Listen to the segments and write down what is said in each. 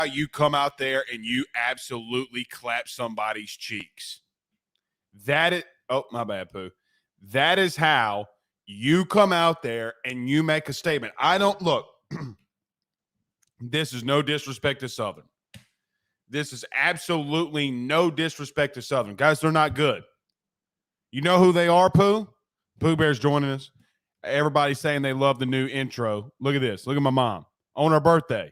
how you come out there and you absolutely clap somebody's cheeks. That is, oh, my bad, Pooh. That is how you come out there and you make a statement. I don't look. This is no disrespect to Southern. This is absolutely no disrespect to Southern. Guys, they're not good. You know who they are, Pooh? Pooh Bear's joining us. Everybody's saying they love the new intro. Look at this. Look at my mom. On her birthday.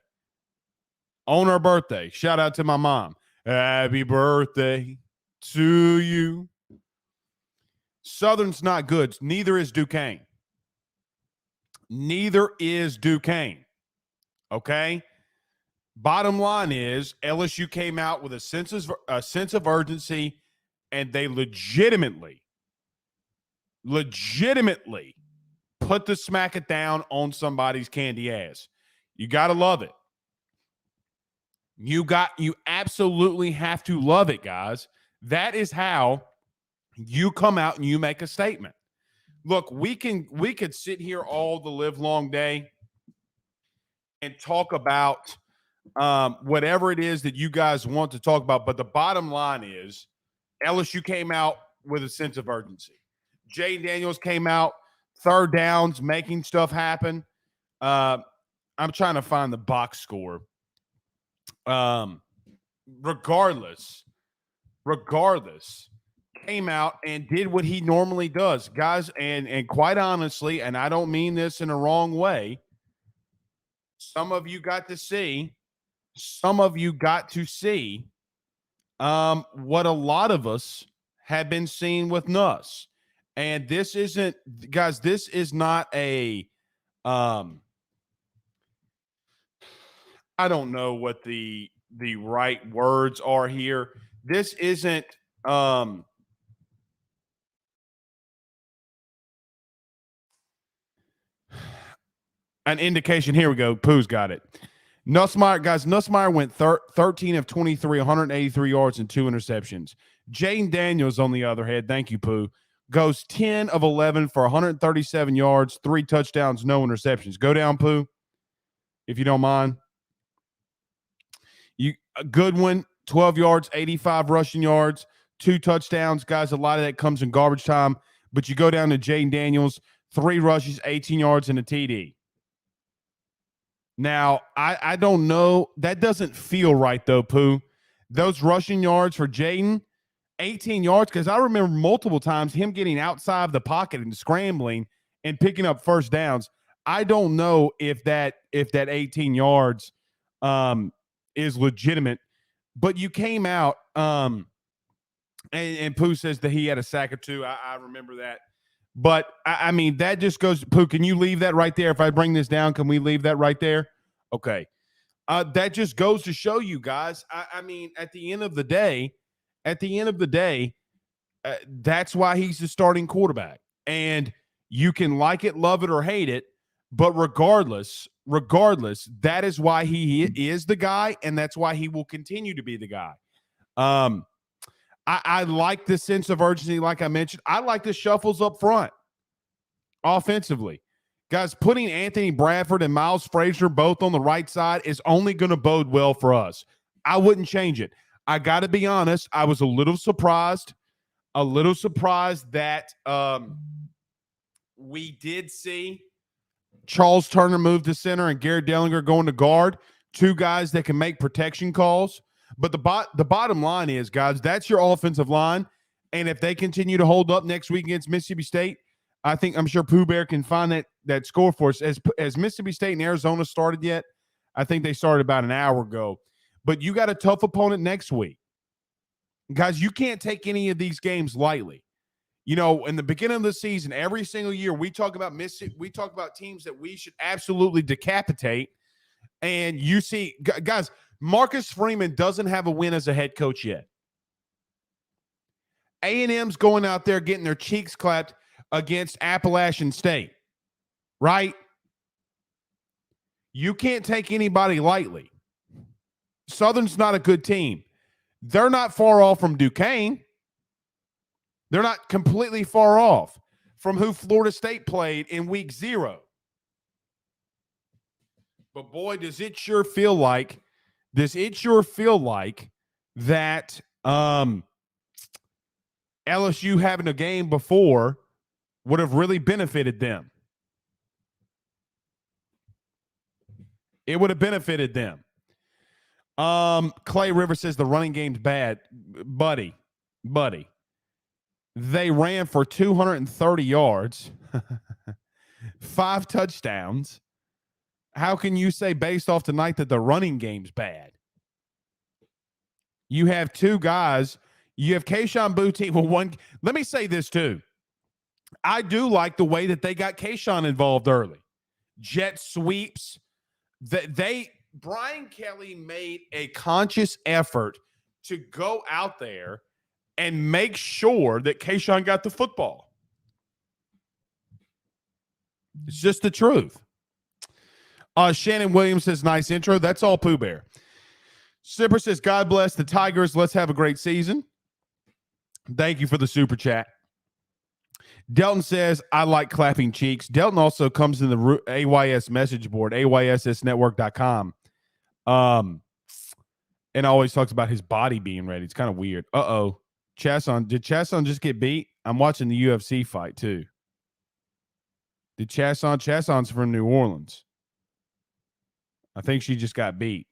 On her birthday. Shout out to my mom. Happy birthday to you. Southern's not good. Neither is Duquesne. Neither is Duquesne. Okay? Bottom line is LSU came out with a sense of urgency, and they legitimately put the smack it down on somebody's candy ass. You got to love it. You absolutely have to love it, guys. That is how you come out and you make a statement. Look, we could sit here all the live long day and talk about whatever it is that you guys want to talk about, but the bottom line is LSU came out with a sense of urgency. Jaden Daniels came out, third downs, making stuff happen. I'm trying to find the box score. Regardless, came out and did what he normally does, guys. And quite honestly, and I don't mean this in a wrong way, some of you got to see what a lot of us have been seeing with Nuss. And this isn't, guys, this is not a, I don't know what the right words are here. This isn't, an indication. Here we go. Pooh's got it. Nussmeier went 13 of 23, 183 yards and 2 interceptions. Jaden Daniels, on the other hand, thank you, Pooh, goes 10 of 11 for 137 yards, 3 touchdowns, no interceptions. Go down, Pooh, if you don't mind. Goodwin, 12 yards, 85 rushing yards, 2 touchdowns. Guys, a lot of that comes in garbage time. But you go down to Jaden Daniels, 3 rushes, 18 yards, and a TD. Now, I don't know. That doesn't feel right, though, Pooh. Those rushing yards for Jaden, 18 yards, because I remember multiple times him getting outside of the pocket and scrambling and picking up first downs. I don't know if that 18 yards is legitimate, but you came out, and Pooh says that he had a sack or 2. I remember that. But, I mean, that just goes – Pooh, can you leave that right there? If I bring this down, can we leave that right there? Okay. That just goes to show you guys, I mean, at the end of the day, that's why he's the starting quarterback. And you can like it, love it, or hate it, but regardless, that is why he is the guy, and that's why he will continue to be the guy. I like the sense of urgency, like I mentioned. I like the shuffles up front offensively. Guys, putting Anthony Bradford and Miles Frazier both on the right side is only going to bode well for us. I wouldn't change it. I got to be honest, I was a little surprised that we did see Charles Turner move to center and Garrett Dellinger going to guard, 2 guys that can make protection calls. But the bottom line is, guys, that's your offensive line. And if they continue to hold up next week against Mississippi State, I'm sure Pooh Bear can find that score for us. As Mississippi State and Arizona started yet? I think they started about an hour ago. But you got a tough opponent next week. Guys, you can't take any of these games lightly. You know, in the beginning of the season, every single year, we talk about teams that we should absolutely decapitate. And you see, guys, Marcus Freeman doesn't have a win as a head coach yet. A&M's going out there getting their cheeks clapped against Appalachian State, right? You can't take anybody lightly. Southern's not a good team. They're not far off from Duquesne. They're not completely far off from who Florida State played in week 0. But boy, does it sure feel like Does it sure feel like that LSU having a game before would have really benefited them? It would have benefited them. Clay River says the running game's bad. Buddy. They ran for 230 yards, 5 touchdowns. How can you say based off tonight that the running game's bad? You have 2 guys. You have Kayshon Boutte with 1. Let me say this too. I do like the way that they got Kayshon involved early. Jet sweeps. Brian Kelly made a conscious effort to go out there and make sure that Kayshon got the football. It's just the truth. Shannon Williams says, nice intro. That's all, Pooh Bear. Sipper says, God bless the Tigers. Let's have a great season. Thank you for the super chat. Delton says, I like clapping cheeks. Delton also comes in the AYS message board, AYSSnetwork.com. And always talks about his body being ready. It's kind of weird. Uh-oh. Did Chasson just get beat? I'm watching the UFC fight too. Did Chasson's from New Orleans. I think she just got beat.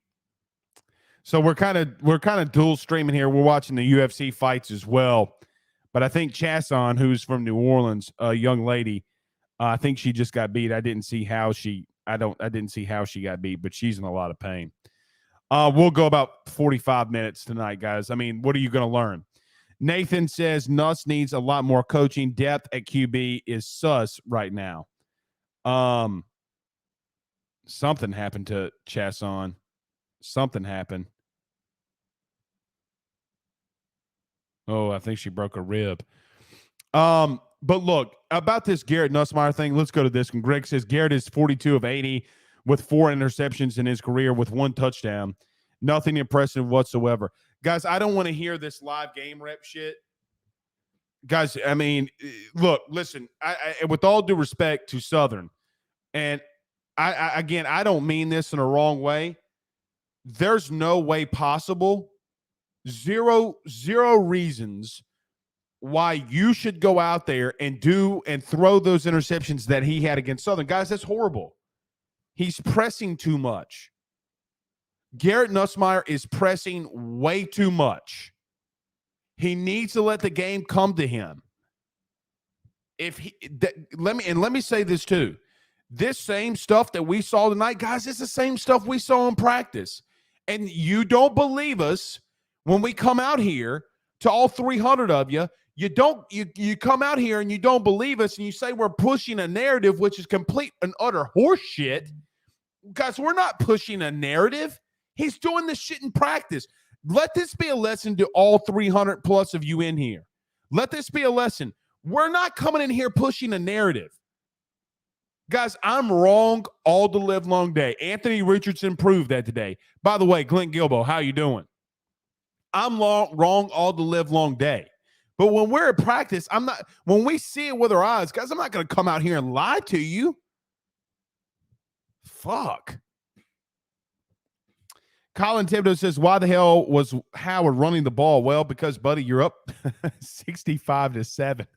So we're kind of dual streaming here. We're watching the UFC fights as well. But I think Chasson, who's from New Orleans, a young lady, I think she just got beat. I didn't see how she got beat, but she's in a lot of pain. We'll go about 45 minutes tonight, guys. I mean, what are you going to learn? Nathan says Nuss needs a lot more coaching. Depth at QB is sus right now. Something happened to Chasson. Something happened. Oh, I think she broke a rib. But look, about this Garrett Nussmeier thing, let's go to this one. Greg says Garrett is 42 of 80 with 4 interceptions in his career with 1 touchdown. Nothing impressive whatsoever. Guys, I don't want to hear this live game rep shit. Guys, I mean, look, listen, I with all due respect to Southern, and I don't mean this in a wrong way. There's no way possible, zero reasons why you should go out there and throw those interceptions that he had against Southern. Guys, that's horrible. He's pressing too much. Garrett Nussmeier is pressing way too much. He needs to let the game come to him. Let me say this too. This same stuff that we saw tonight, guys, it's the same stuff we saw in practice. And you don't believe us when we come out here to all 300 of you. You come out here and you don't believe us and you say we're pushing a narrative, which is complete and utter horseshit. Guys, we're not pushing a narrative. He's doing this shit in practice. Let this be a lesson to all 300 plus of you in here. Let this be a lesson. We're not coming in here pushing a narrative. Guys, I'm wrong all the live long day. Anthony Richardson proved that today. By the way, Glenn Gilbo, how you doing? I'm wrong all the live long day. But when we're at practice, when we see it with our eyes, guys, I'm not going to come out here and lie to you. Fuck. Colin Thibodeau says, why the hell was Howard running the ball? Well, because, buddy, you're up 65-7.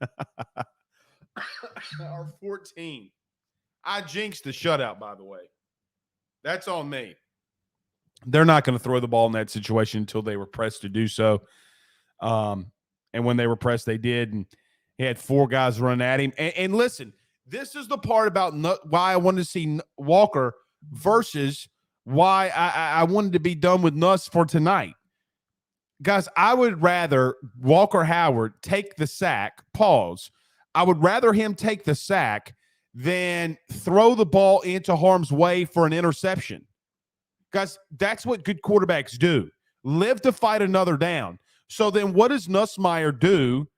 Or 14. I jinxed the shutout, by the way. That's on me. They're not going to throw the ball in that situation until they were pressed to do so. And when they were pressed, they did. And he had 4 guys running at him. And listen, this is the part about why I wanted to see Walker versus why I wanted to be done with Nuss for tonight. Guys, I would rather Walker Howard take the sack, pause. I would rather him take the sack than throw the ball into harm's way for an interception. Guys, that's what good quarterbacks do. Live to fight another down. So then what does Nussmeier do?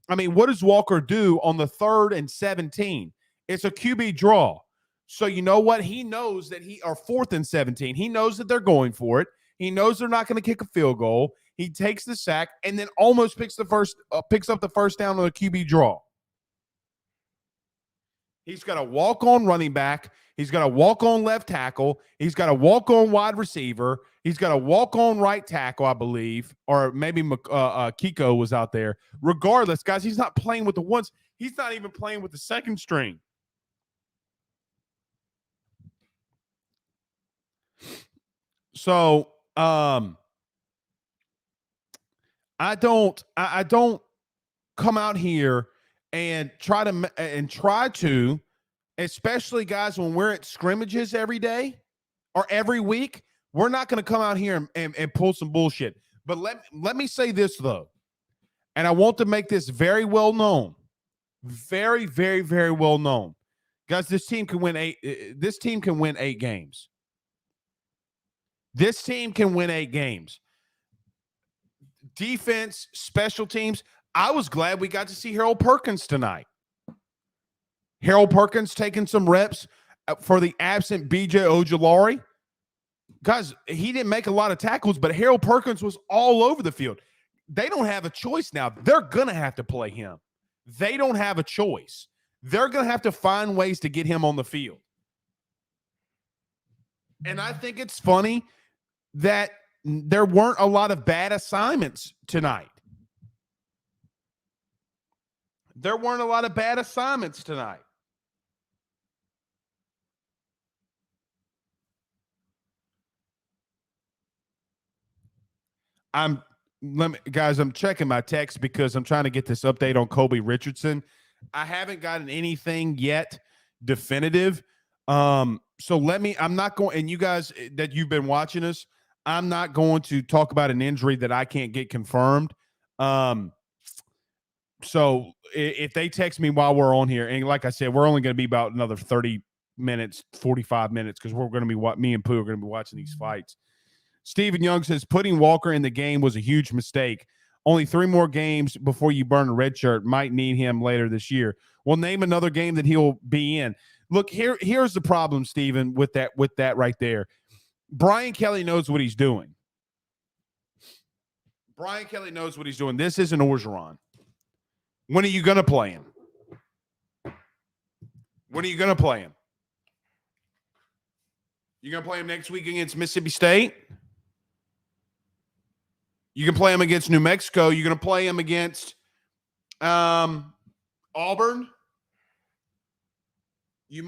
I mean, what does Walker do on the 3rd and 17? It's a QB draw. So you know what? He knows that or 4th and 17. He knows that they're going for it. He knows they're not going to kick a field goal. He takes the sack and then almost picks up the first down on the QB draw. He's got a walk-on running back. He's got a walk-on left tackle. He's got a walk-on wide receiver. He's got a walk-on right tackle, I believe, or maybe Kiko was out there. Regardless, guys, he's not playing with the ones. He's not even playing with the second string. So, I don't come out here and try to, especially guys, when we're at scrimmages every day or every week, we're not going to come out here and pull some bullshit. But let me say this, though, and I want to make this very well known. Very, very, very well known. Guys, this team can win 8 games. This team can win 8 games. Defense, special teams. I was glad we got to see Harold Perkins tonight. Harold Perkins taking some reps for the absent BJ Ojulari. Guys, he didn't make a lot of tackles, but Harold Perkins was all over the field. They don't have a choice now. They're going to have to play him. They don't have a choice. They're going to have to find ways to get him on the field. And I think it's funny that there weren't a lot of bad assignments tonight. I'm checking my text because I'm trying to get this update on Kobe Richardson. I haven't gotten anything yet definitive. I'm not going, and you guys that you've been watching us, I'm not going to talk about an injury that I can't get confirmed. So if they text me while we're on here, and like I said, we're only going to be about another 30 minutes, 45 minutes, because we're going to be me and Pooh are going to be watching these fights. Stephen Young says putting Walker in the game was a huge mistake. Only 3 more games before you burn a red shirt. Might need him later this year. Well, name another game that he'll be in. Look, here's the problem, Stephen, with that right there. Brian Kelly knows what he's doing. This isn't Orgeron. When are you going to play him? You going to play him next week against Mississippi State? You can play him against New Mexico. You're going to play him against Auburn. You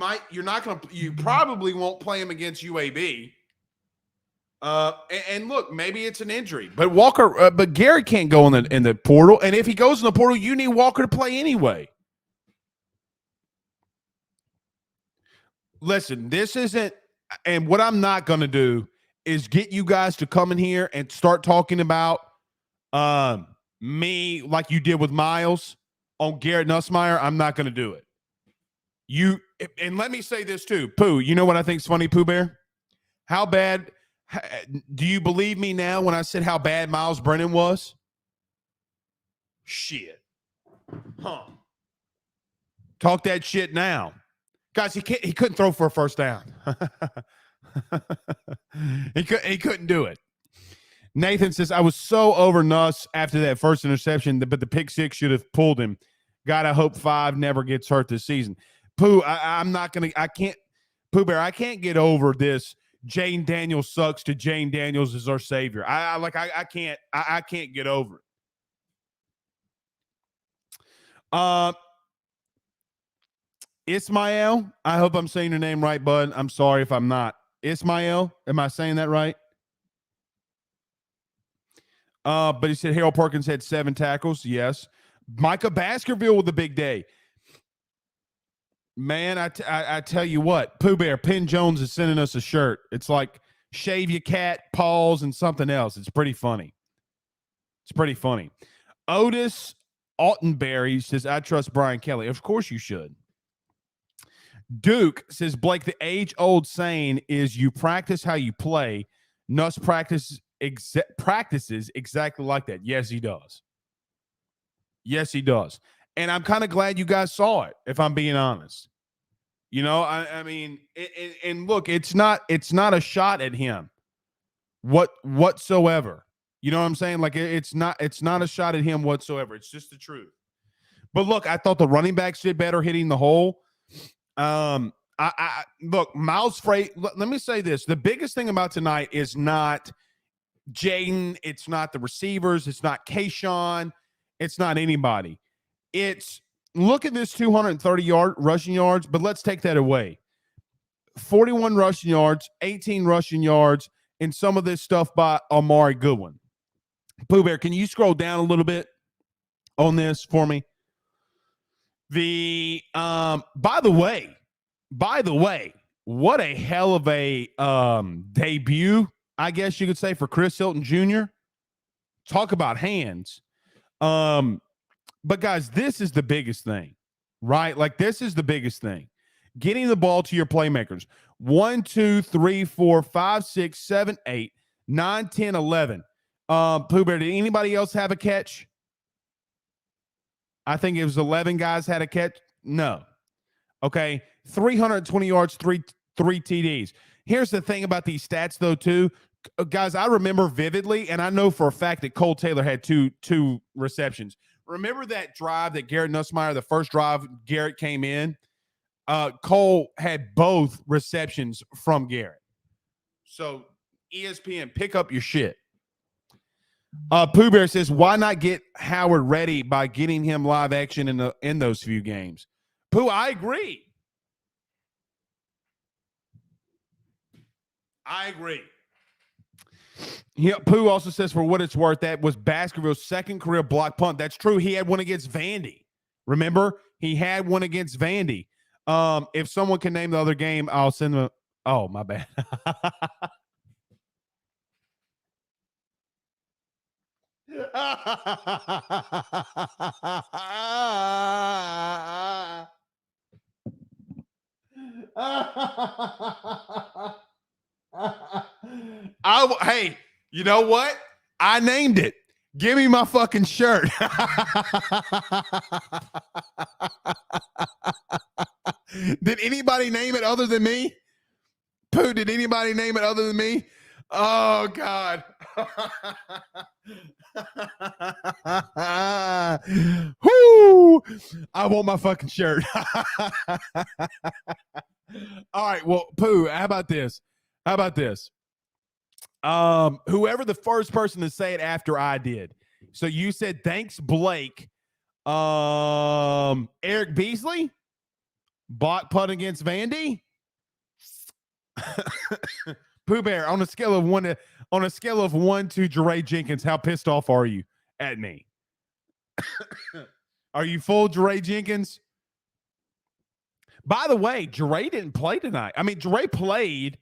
probably won't play him against UAB. And look, maybe it's an injury, but but Gary can't go in the portal. And if he goes in the portal, you need Walker to play anyway. Listen, this isn't, and what I'm not going to do is get you guys to come in here and start talking about me like you did with Miles on Garrett Nussmeier. I'm not going to do it. And let me say this too, Pooh. You know what I think is funny, Pooh Bear? How bad do you believe me now when I said how bad Miles Brennan was? Shit. Huh. Talk that shit now. Guys, he couldn't throw for a first down. He couldn't do it. Nathan says, I was so over Nuss after that first interception, but the pick six should have pulled him. God, I hope 5 never gets hurt this season. Pooh, Pooh Bear, I can't get over this. Jaden Daniels sucks to Jaden Daniels is our savior. I can't get over it. Ismael, I hope I'm saying your name right, bud. I'm sorry if I'm not. Ismael, am I saying that right? But he said Harold Perkins had 7 tackles. Yes. Micah Baskerville with a big day. Man, I tell you what, Pooh Bear, Penn Jones is sending us a shirt. It's like shave your cat, paws, and something else. It's pretty funny. Otis Altenberry says, I trust Brian Kelly. Of course you should. Duke says, Blake, the age-old saying is you practice how you play. Nuss practices exactly like that. Yes, he does. And I'm kind of glad you guys saw it, if I'm being honest. You know, I mean, and look, it's not a shot at him whatsoever. You know what I'm saying? Like, it's not a shot at him whatsoever. It's just the truth. But look, I thought the running backs did better hitting the hole. Look, Miles Freight. Let me say this: the biggest thing about tonight is not Jaden. It's not the receivers. It's not Kayshawn. It's not anybody. It's look at this 230 rushing yards, but let's take that away. 41 rushing yards, 18 rushing yards, and some of this stuff by Amari Goodwin. Pooh Bear, can you scroll down a little bit on this for me? By the way, what a hell of a debut, I guess you could say, for Chris Hilton Jr. Talk about hands. But guys, this is the biggest thing, right? Like, this is the biggest thing. Getting the ball to your playmakers. 1, 2, 3, 4, 5, 6, 7, 8, 9, 10, 11. Pooh Bear, did anybody else have a catch? I think it was 11 guys had a catch. No. Okay. 320 yards, three TDs. Here's the thing about these stats, though, too. Guys, I remember vividly, and I know for a fact that Cole Taylor had two receptions. Remember that drive that Garrett Nussmeier, the first drive Garrett came in? Cole had both receptions from Garrett. So, ESPN, pick up your shit. Pooh Bear says, why not get Howard ready by getting him live action in those few games? Pooh, I agree. Yeah, Pooh also says, for what it's worth, that was Baskerville's second career block punt. That's true. He had one against Vandy. Remember? He had one against Vandy. If someone can name the other game, I'll send them. Oh, my bad. Hey, you know what? I named it. Give me my fucking shirt. Did anybody name it other than me? Pooh, did anybody name it other than me? Oh, God. Whoo! I want my fucking shirt. All right. Well, Pooh, how about this? Whoever the first person to say it after I did. So you said, thanks, Blake. Eric Beasley? Block punt against Vandy? Pooh Bear, on a scale of 1 to Jeray Jenkins, how pissed off are you at me? Are you full Jeray Jenkins? By the way, Jeray didn't play tonight. I mean, Jeray played,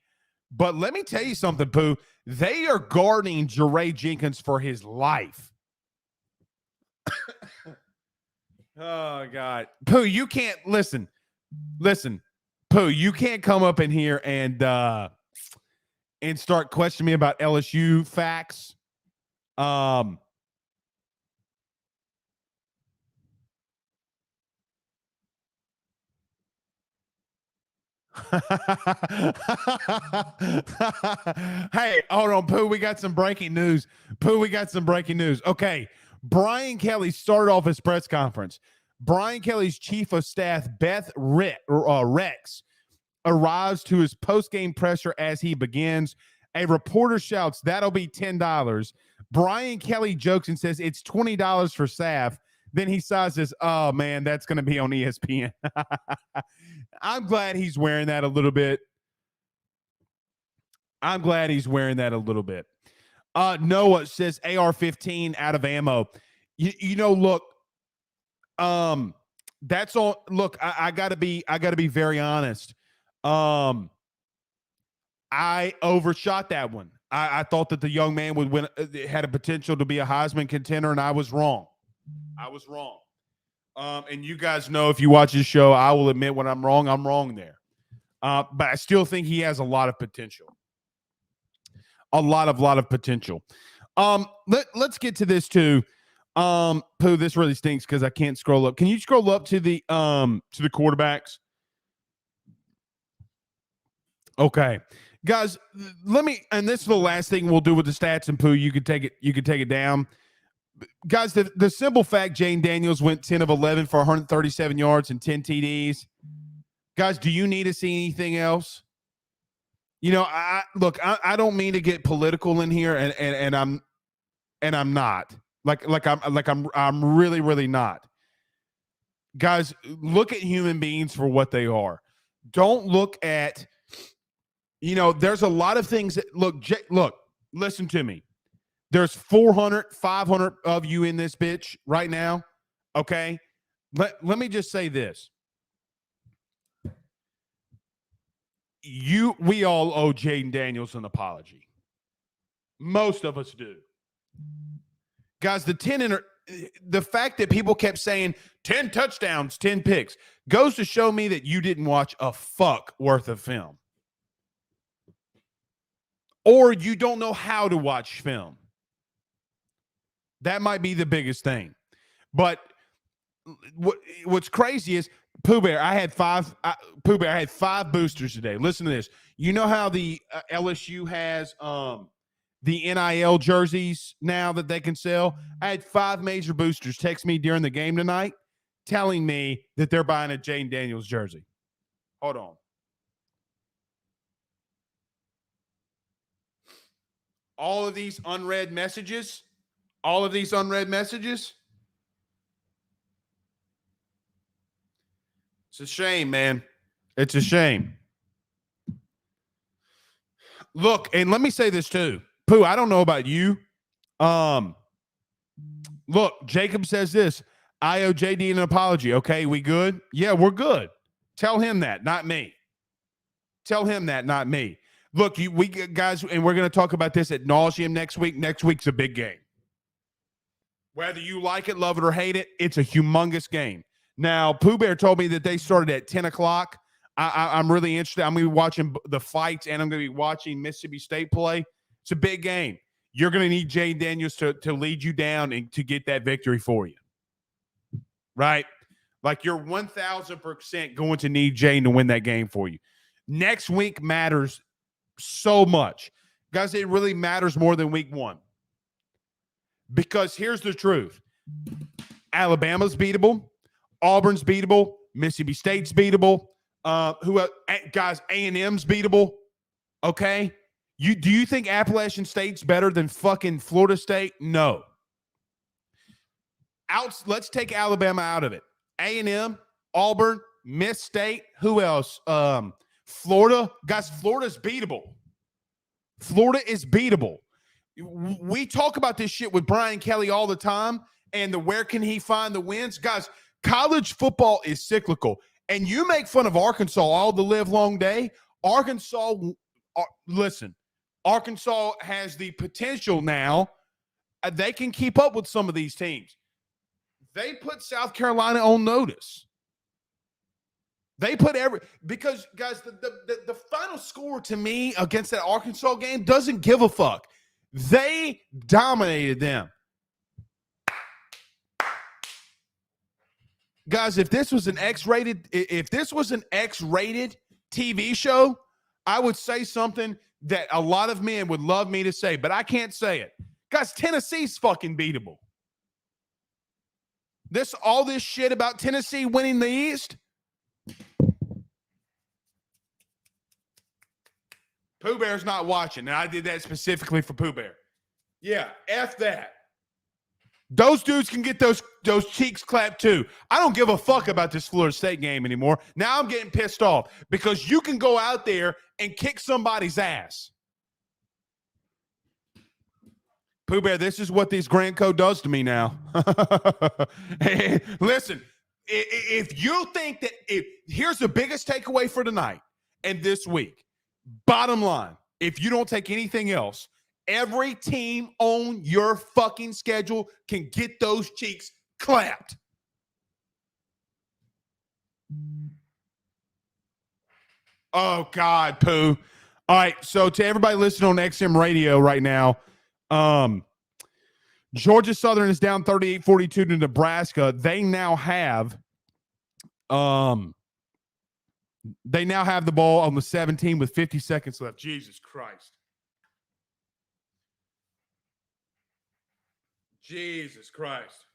but let me tell you something, Pooh. They are guarding Jeray Jenkins for his life. Oh, God. Pooh, you can't listen. Pooh, you can't come up in here and start questioning me about LSU facts. Hey, hold on, Pooh. We got some breaking news. Okay. Brian Kelly started off his press conference. Brian Kelly's chief of staff, Beth Rex, arrives to his post-game presser as he begins. A reporter shouts, "That'll be $10." Brian Kelly jokes and says, "It's $20 for Saf." Then he says, "Oh, man, that's going to be on ESPN." I'm glad he's wearing that a little bit. Noah says AR-15 out of ammo. Look, that's all. Look, I gotta be very honest. I overshot that one. I thought that the young man would win, had a potential to be a Heisman contender, and I was wrong. And you guys know, if you watch this show, I will admit when I'm wrong. I'm wrong there. But I still think he has a lot of potential. A lot of potential. Let's get to this too. Pooh, this really stinks because I can't scroll up. Can you scroll up to the quarterbacks? Okay. Guys, and this is the last thing we'll do with the stats, and Pooh, you could take it down. Guys, the simple fact, Jaden Daniels went 10 of 11 for 137 yards and 10 TDs. Guys, do you need to see anything else? You know, I don't mean to get political in here, and I'm not. I'm really, really not. Guys, look at human beings for what they are. Don't look at, there's a lot of things that look, listen to me. There's 400, 500 of you in this bitch right now. Okay. Let me just say this. We all owe Jaden Daniels an apology. Most of us do. Guys, the fact that people kept saying 10 touchdowns, 10 picks goes to show me that you didn't watch a fuck worth of film. Or you don't know how to watch film. That might be the biggest thing. But what's crazy is Pooh Bear. I had five boosters today. Listen to this. You know how the LSU has the NIL jerseys now that they can sell? I had 5 major boosters text me during the game tonight telling me that they're buying a Jaden Daniels jersey. Hold on. All of these unread messages. It's a shame, man. It's a shame. Look, and let me say this too. Pooh, I don't know about you. Look, Jacob says this. I owe JD an apology. Okay, we good? Yeah, we're good. Tell him that, not me. Look, we guys, and we're going to talk about this ad nauseum next week. Next week's a big game. Whether you like it, love it, or hate it, it's a humongous game. Now, Pooh Bear told me that they started at 10 o'clock. I'm really interested. I'm going to be watching the fights, and I'm going to be watching Mississippi State play. It's a big game. You're going to need Jaden Daniels to lead you down and to get that victory for you. Right? Like you're 1,000% going to need Jaden to win that game for you. Next week matters so much. Guys, it really matters more than week 1. Because here's the truth. Alabama's beatable. Auburn's beatable. Mississippi State's beatable. Guys, A&M's beatable. Okay? Do you think Appalachian State's better than fucking Florida State? No. Let's take Alabama out of it. A&M, Auburn, Miss State. Who else? Florida. Guys, Florida's beatable. Florida is beatable. We talk about this shit with Brian Kelly all the time, and where can he find the wins? Guys, college football is cyclical, and you make fun of Arkansas all the live long day. Arkansas has the potential now. They can keep up with some of these teams. They put South Carolina on notice. Because, guys, the final score to me against that Arkansas game doesn't give a fuck. They dominated them. Guys, if this was an X-rated TV show, I would say something that a lot of men would love me to say, but I can't say it. Guys, Tennessee's fucking beatable. All this shit about Tennessee winning the East. Pooh Bear's not watching, and I did that specifically for Pooh Bear. Yeah, F that. Those dudes can get those cheeks clapped too. I don't give a fuck about this Florida State game anymore. Now I'm getting pissed off because you can go out there and kick somebody's ass. Pooh Bear, this is what this Grand Code does to me now. Hey, listen, if you think that here's the biggest takeaway for tonight and this week. Bottom line, if you don't take anything else, every team on your fucking schedule can get those cheeks clapped. Oh, God, Pooh. All right, so to everybody listening on XM Radio right now, Georgia Southern is down 38-42 to Nebraska. They now have the ball on the 17 with 50 seconds left. Jesus Christ. Jesus Christ.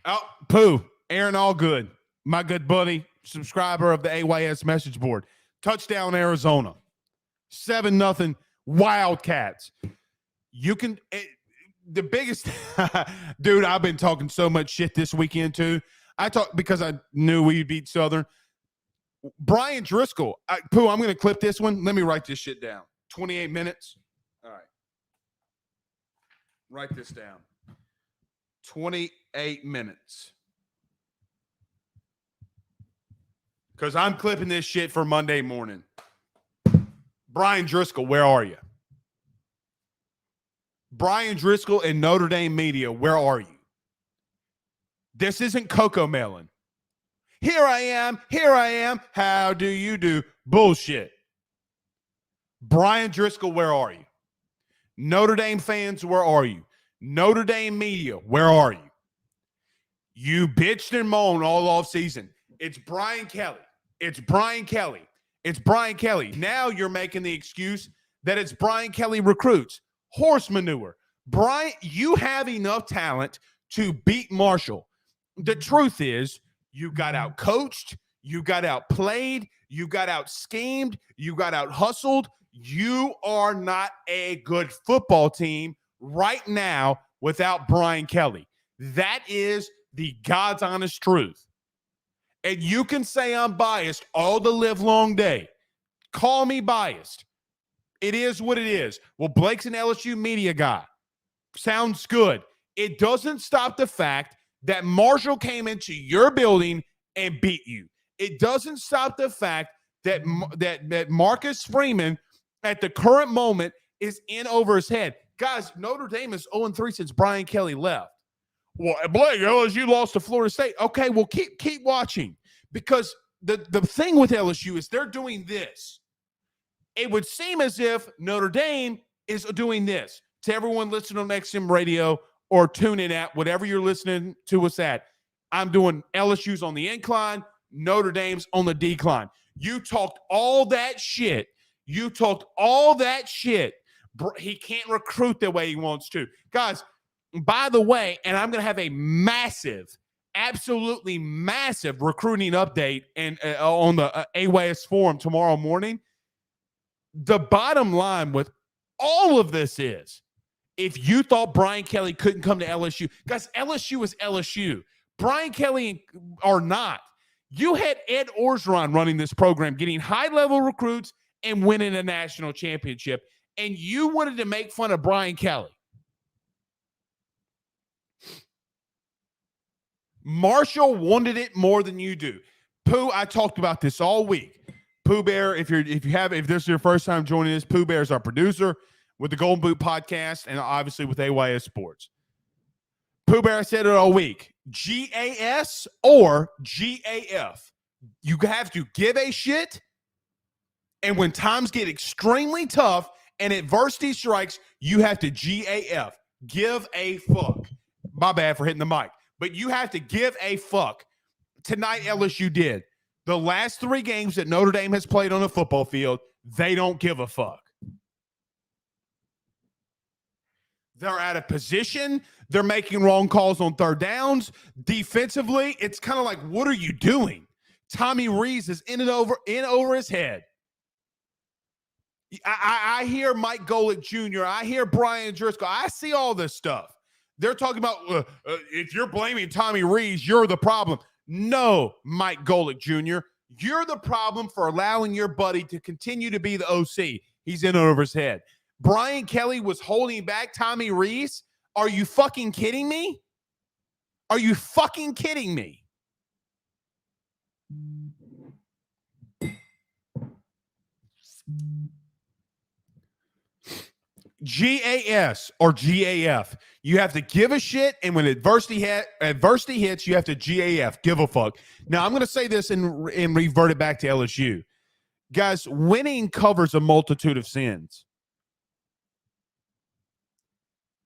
Oh, Pooh. Aaron Allgood. my good buddy, subscriber of the AYS message board. Touchdown Arizona. 7-0 Wildcats. You can the biggest dude, I've been talking so much shit this weekend too. I talked because I knew we beat Southern. Brian Driscoll. Pooh, I'm going to clip this one. Let me write this shit down. 28 minutes. All right. Write this down. 28 minutes. Because I'm clipping this shit for Monday morning. Brian Driscoll, where are you? Brian Driscoll and Notre Dame media, where are you? This isn't Coco Melon. Here I am. How do you do? Bullshit. Brian Driscoll, where are you? Notre Dame fans, where are you? Notre Dame media, where are you? You bitched and moaned all offseason. It's Brian Kelly. It's Brian Kelly. It's Brian Kelly. Now you're making the excuse that it's Brian Kelly recruits. Horse manure. Brian, you have enough talent to beat Marshall. The truth is, you got out coached, you got outplayed, you got out schemed, you got out hustled. You are not a good football team right now without Brian Kelly. That is the God's honest truth. And you can say I'm biased all the live long day. Call me biased. It is what it is. Well, Blake's an LSU media guy. Sounds good. It doesn't stop the fact that Marshall came into your building and beat you. It doesn't stop the fact that that Marcus Freeman at the current moment is in over his head. Guys, Notre Dame is 0-3 since Brian Kelly left. Well, Blake, LSU lost to Florida State. Okay, well, keep watching, because the thing with LSU is they're doing this. It would seem as if Notre Dame is doing this. To everyone listening on XM Radio or tune in at whatever you're listening to us at, I'm doing LSU's on the incline, Notre Dame's on the decline. You talked all that shit. He can't recruit the way he wants to. Guys, by the way, and I'm going to have a massive, absolutely massive recruiting update on the AYS forum tomorrow morning. The bottom line with all of this is, if you thought Brian Kelly couldn't come to LSU, guys, LSU is LSU. Brian Kelly or not. You had Ed Orgeron running this program, getting high-level recruits and winning a national championship, and you wanted to make fun of Brian Kelly. Marshall wanted it more than you do. Pooh, I talked about this all week. Pooh Bear, if this is your first time joining us, Pooh Bear is our producer with the Golden Boot podcast and obviously with AYS Sports. Pooh Bear, I said it all week. GAS or GAF. You have to give a shit, and when times get extremely tough and adversity strikes, you have to GAF. Give a fuck. My bad for hitting the mic. But you have to give a fuck. Tonight, LSU did. The last 3 games that Notre Dame has played on the football field, they don't give a fuck. They're out of position. They're making wrong calls on third downs. Defensively, it's kind of like, what are you doing? Tommy Rees is in over his head. I hear Mike Golick Jr. I hear Brian Driscoll. I see all this stuff. They're talking about if you're blaming Tommy Rees, you're the problem. No, Mike Golick Jr., you're the problem for allowing your buddy to continue to be the OC. He's in over his head. Brian Kelly was holding back Tommy Rees. Are you fucking kidding me? Are you fucking kidding me? GAS or GAF. You have to give a shit, and when adversity hits, you have to GAF. Give a fuck. Now, I'm going to say this and revert it back to LSU. Guys, winning covers a multitude of sins.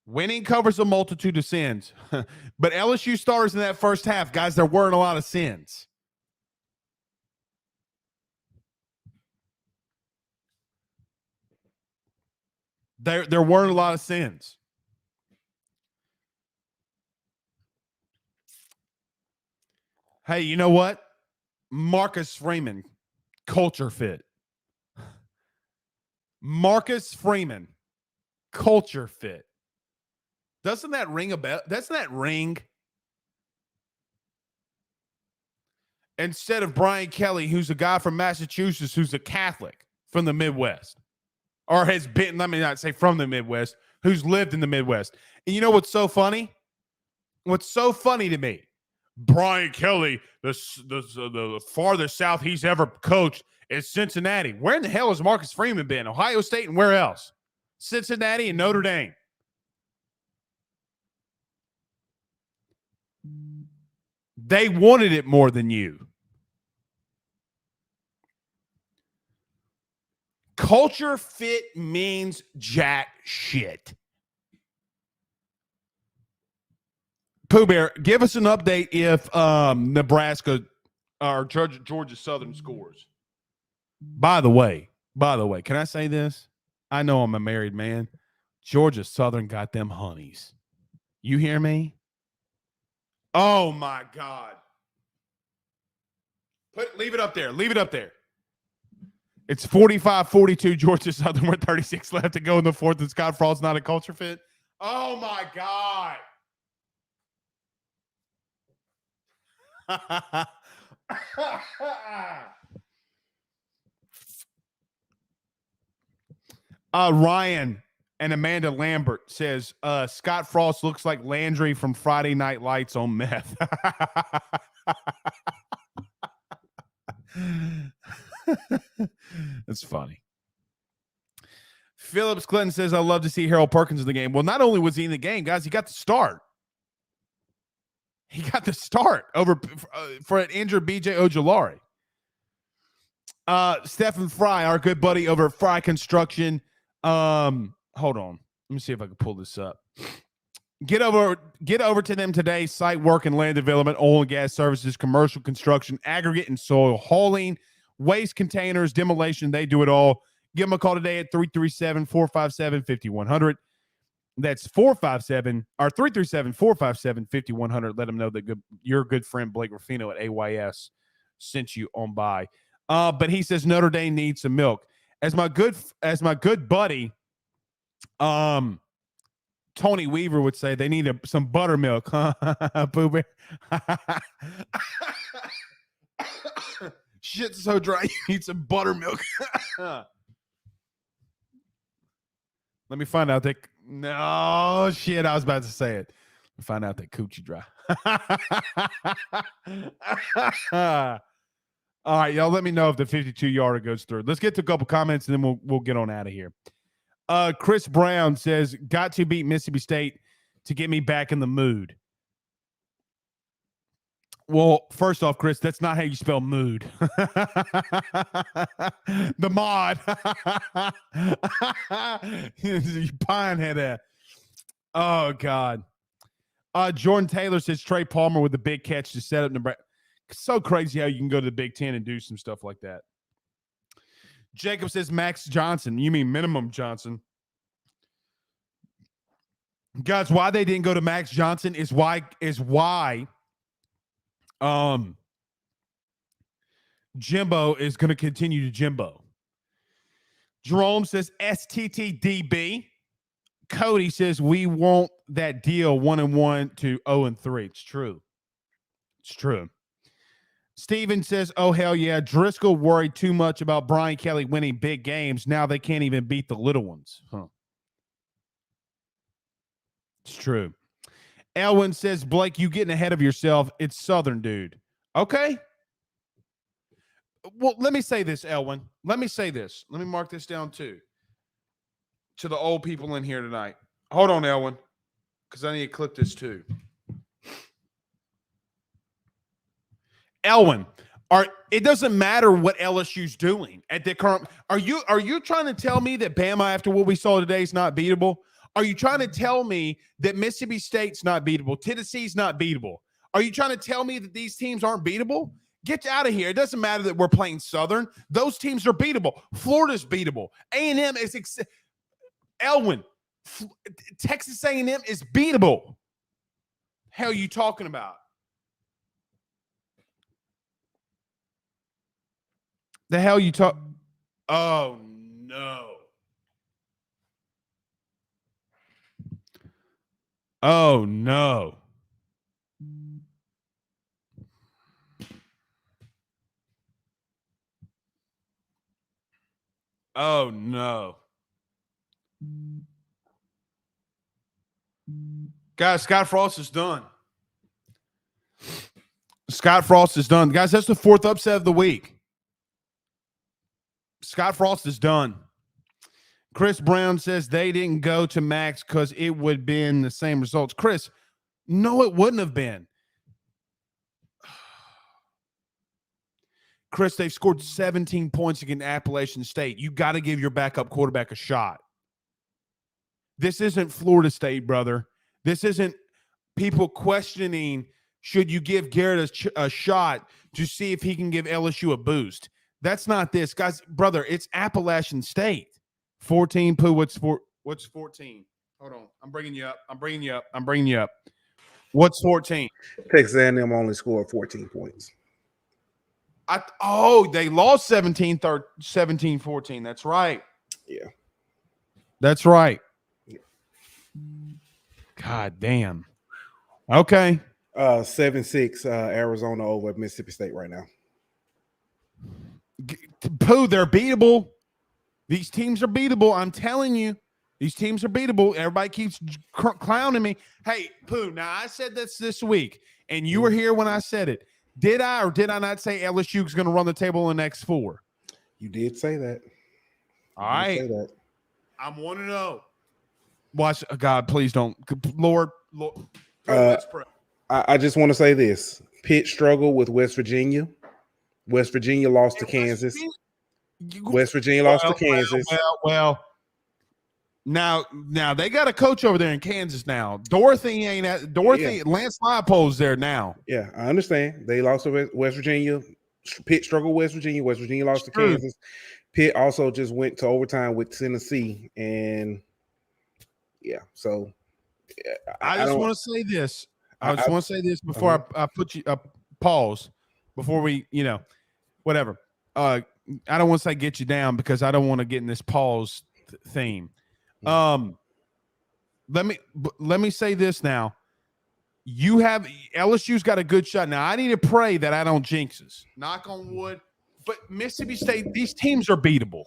Winning covers a multitude of sins. But LSU stars in that first half, guys, there weren't a lot of sins. There weren't a lot of sins. Hey, you know what? Marcus Freeman, culture fit. Marcus Freeman, culture fit. Doesn't that ring a bell? Doesn't that ring? Instead of Brian Kelly, who's a guy from Massachusetts who's a Catholic from the Midwest, or has been, let me not say from the Midwest, who's lived in the Midwest. And you know what's so funny? What's so funny to me? Brian Kelly, the farthest south he's ever coached is Cincinnati. Where in the hell has Marcus Freeman been? Ohio State and where else? Cincinnati and Notre Dame. They wanted it more than you. Culture fit means jack shit. Pooh Bear, give us an update if Nebraska or Georgia Southern scores. By the way, can I say this? I know I'm a married man. Georgia Southern got them honeys. You hear me? Oh, my God. Leave it up there. Leave it up there. It's 45-42 Georgia Southern with 36 left to go in the fourth, and Scott Frost's not a culture fit. Oh, my God. Ryan and Amanda Lambert says, Scott Frost looks like Landry from Friday Night Lights on meth. That's funny. Phillips Clinton says, I love to see Harold Perkins in the game. Well, not only was he in the game, guys, he got the start. He got the start over for an injured BJ Ojolari. Stephen Fry, our good buddy over at Fry Construction. Hold on. Let me see if I can pull this up. Get over to them today. Site work and land development, oil and gas services, commercial construction, aggregate and soil hauling, waste containers, demolition. They do it all. Give them a call today at 337-457-5100. That's 337-457-5100. Let them know that your good friend Blake Ruffino at AYS sent you on by. But he says Notre Dame needs some milk. As my good buddy, Tony Weaver would say, they need some buttermilk, huh? Pooh Bear. Shit's so dry, you need some buttermilk. Let me find out that. No, shit, I was about to say it. Find out that coochie dry. All right, y'all, let me know if the 52-yarder goes through. Let's get to a couple comments, and then we'll get on out of here. Chris Brown says, got to beat Mississippi State to get me back in the mood. Well, first off, Chris, that's not how you spell mood. The mod. You pinehead ass. Oh, God. Jordan Taylor says Trey Palmer with the big catch to set up Nebraska. So crazy how you can go to the Big Ten and do some stuff like that. Jacob says Max Johnson. You mean Minimum Johnson. Guys, why they didn't go to Max Johnson is why Jimbo is going to continue to Jimbo. Jerome says STTDB. Cody says we want that deal 1-1 to 0-3. It's true. It's true. Steven says, oh, hell yeah. Driscoll worried too much about Brian Kelly winning big games. Now they can't even beat the little ones. Huh. It's true. Elwin says, Blake, you getting ahead of yourself. It's Southern, dude. Okay. Well, let me say this, Elwin. Let me say this. Let me mark this down, too, to the old people in here tonight. Hold on, Elwin, because I need to clip this, too. Elwin, it doesn't matter what LSU's doing at the current. Are you trying to tell me that Bama, after what we saw today, is not beatable? Are you trying to tell me that Mississippi State's not beatable? Tennessee's not beatable? Are you trying to tell me that these teams aren't beatable? Get out of here. It doesn't matter that we're playing Southern. Those teams are beatable. Florida's beatable. A&M is Elwin. Texas A&M is beatable. Hell, you talking about? The hell you talk? Oh no! Oh no! Oh no! Guys, Scott Frost is done. Scott Frost is done. Guys, that's the fourth upset of the week. Scott Frost is done. Chris Brown says they didn't go to max because it would have been the same results. Chris, no, it wouldn't have been. Chris, they've scored 17 points against Appalachian State. You got to give your backup quarterback a shot. This isn't Florida State, brother. This isn't people questioning, should you give Garrett a shot to see if he can give LSU a boost? That's not this. Guys, brother, it's Appalachian State. 14, Pooh, what's 14? Hold on. I'm bringing you up. What's 14? Texas A&M only scored 14 points. They lost 17-14. That's right. Yeah. That's right. Yeah. God damn. Okay. 7-6 Arizona over at Mississippi State right now. Pooh, they're beatable. These teams are beatable. I'm telling you. These teams are beatable. Everybody keeps clowning me. Hey, Pooh, now I said this week, and you were here when I said it. Did I or did I not say LSU is going to run the table in the next 4? You did say that. All right. Say that. I'm 1-0. Watch, God, please don't. Lord, let's pray. I just want to say this. Pitt struggled with West Virginia. West Virginia lost to Kansas. West Virginia lost to Kansas. Well. Now they got a coach over there in Kansas now. Dorothy. Lance Leipold's there now. Yeah, I understand. They lost to West Virginia. Pitt struggled with West Virginia. West Virginia lost to Kansas. Pitt also just went to overtime with Tennessee. And yeah, so I just want to say this. I just want to say this before I put you up pause before we, whatever. I don't want to say get you down because I don't want to get in this pause theme. Let me say this now. LSU's got a good shot. Now I need to pray that I don't jinx us. Knock on wood. But Mississippi State, these teams are beatable.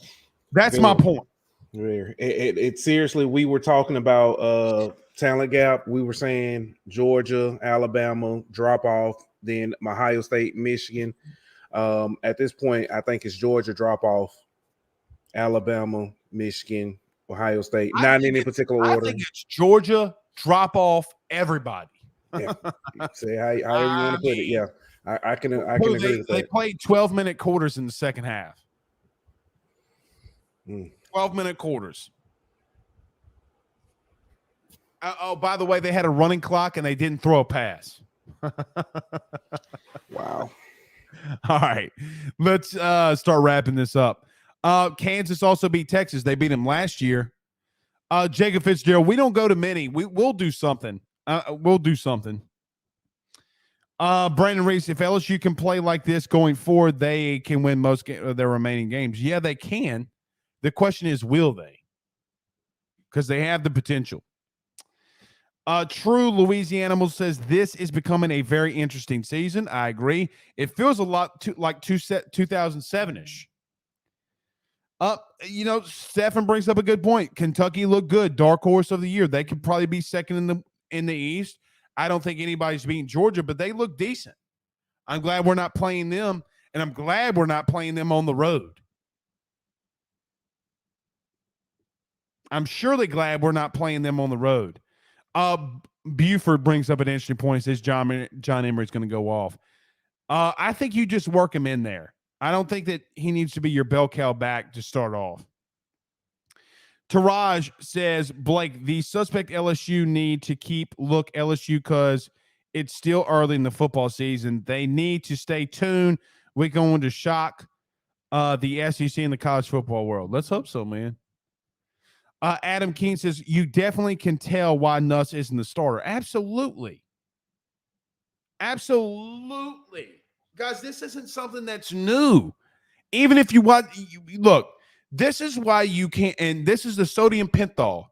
That's my point. It seriously, we were talking about talent gap. We were saying Georgia, Alabama, drop off, then Ohio State, Michigan. At this point, I think it's Georgia drop off, Alabama, Michigan, Ohio State, not in any particular order. I think it's Georgia, drop off everybody. Yeah. Say however you want to put it. Yeah, I can agree with that. They played 12-minute quarters in the second half. 12-minute quarters. By the way, they had a running clock and they didn't throw a pass. Wow. All right, let's start wrapping this up. Kansas also beat Texas. They beat them last year. Jacob Fitzgerald, we don't go to many. We'll do something. We'll do something. Brandon Reese, if LSU can play like this going forward, they can win most of their remaining games. Yeah, they can. The question is, will they? Because they have the potential. True Louisiana says this is becoming a very interesting season. I agree. It feels a lot like 2007-ish. Stefan brings up a good point. Kentucky looked good. Dark horse of the year. They could probably be second in the East. I don't think anybody's beating Georgia, but they look decent. I'm glad we're not playing them, and I'm glad we're not playing them on the road. I'm surely glad we're not playing them on the road. Buford brings up an interesting point. He says John Emery's going to go off. I think you just work him in there. I don't think that he needs to be your bell cow back to start off. Taraj says, Blake, the suspect LSU need to look LSU because it's still early in the football season. They need to stay tuned. We're going to shock the SEC and the college football world. Let's hope so, man. Adam Keene says, you definitely can tell why Nuss isn't the starter. Absolutely. Absolutely. Guys, this isn't something that's new. Even if you want, look, this is why you can't, and this is the sodium pentothal,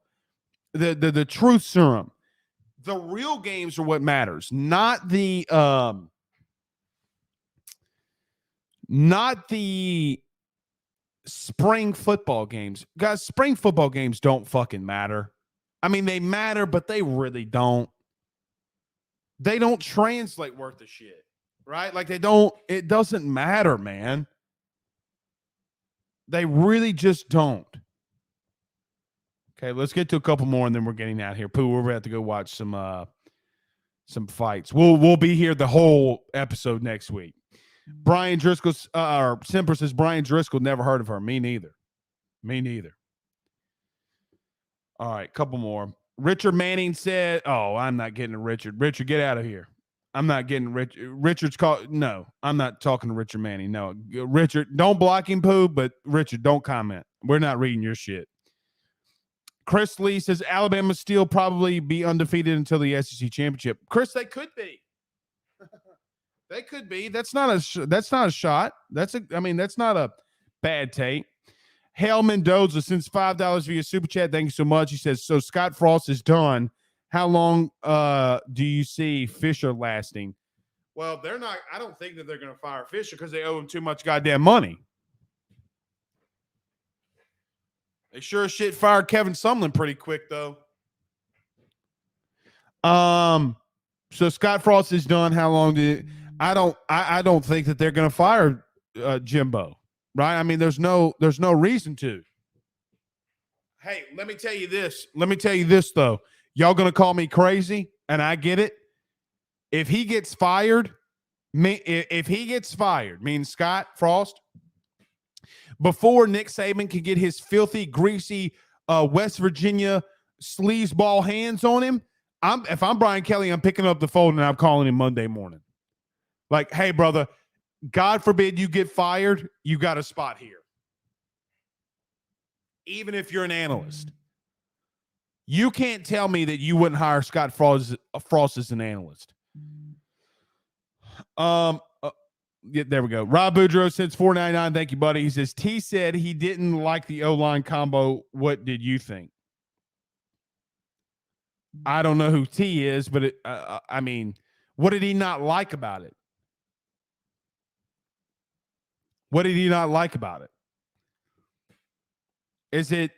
the truth serum. The real games are what matters, not the spring football games. Guys, spring football games don't fucking matter. I mean, they matter, but they really don't. They don't translate worth of shit, right? Like it doesn't matter, man. They really just don't. Okay, let's get to a couple more and then we're getting out here. Pooh, we're about to go watch some fights. We'll be here the whole episode next week. Brian Driscoll, or Semper says Brian Driscoll, never heard of her. Me neither. All right, couple more. Richard Manning said, "Oh, I'm not getting to Richard. Richard, get out of here. I'm not getting Richard. Richard's called. No, I'm not talking to Richard Manning. No, Richard, don't block him, Pooh, but Richard, don't comment. We're not reading your shit." Chris Lee says Alabama still probably be undefeated until the SEC championship. Chris, they could be. They could be. That's not a shot. That's not a bad take. Hale Mendoza sends $5 via super chat. Thank you so much. He says, so Scott Frost is done. How long do you see Fisher lasting? Well, they're not. I don't think that they're going to fire Fisher because they owe him too much goddamn money. They sure as shit fired Kevin Sumlin pretty quick though. So Scott Frost is done. How long I don't think that they're going to fire Jimbo, right? I mean, there's no reason to. Hey, let me tell you this. Though. Y'all going to call me crazy, and I get it. If he gets fired, meaning Scott Frost, before Nick Saban can get his filthy, greasy West Virginia sleazeball hands on him, if I'm Brian Kelly, I'm picking up the phone and I'm calling him Monday morning. Like, hey, brother, God forbid you get fired, you got a spot here. Even if you're an analyst. You can't tell me that you wouldn't hire Scott Frost as an analyst. Yeah, there we go. Rob Boudreaux sends $4.99. Thank you, buddy. He says, T said he didn't like the O-line combo. What did you think? I don't know who T is, but I mean, what did he not like about it? What did he not like about it? Is it?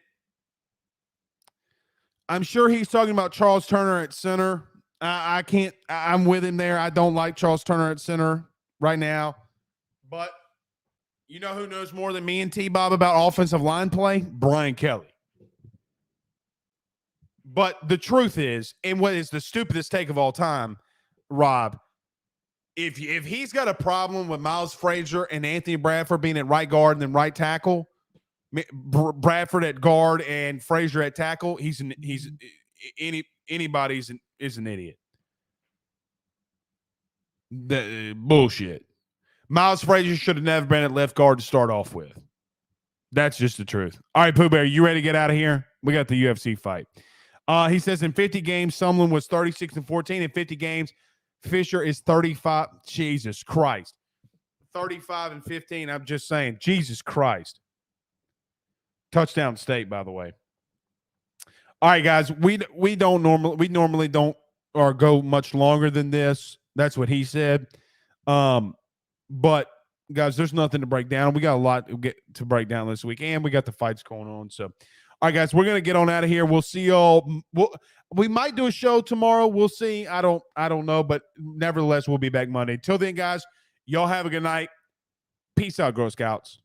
I'm sure he's talking about Charles Turner at center. I can't. I'm with him there. I don't like Charles Turner at center right now. But you know who knows more than me and T-Bob about offensive line play? Brian Kelly. But the truth is, and what is the stupidest take of all time, Rob, if he's got a problem with Miles Frazier and Anthony Bradford being at right guard and then right tackle, Bradford at guard and Frazier at tackle, anybody's is an idiot. Bullshit. Miles Frazier should have never been at left guard to start off with. That's just the truth. All right, Pooh Bear, you ready to get out of here? We got the UFC fight. He says in 50 games, Sumlin was 36-14. In 50 games, Fisher is 35. Jesus Christ. 35-15. I'm just saying, Jesus Christ. Touchdown state, by the way. All right, guys. We normally don't or go much longer than this. That's what he said. But guys, there's nothing to break down. We got a lot to break down this week, and we got the fights going on. So, all right, guys, we're gonna get on out of here. We'll see y'all. We might do a show tomorrow. We'll see. I don't know, but nevertheless, we'll be back Monday. Till then, guys, y'all have a good night. Peace out, Girl Scouts.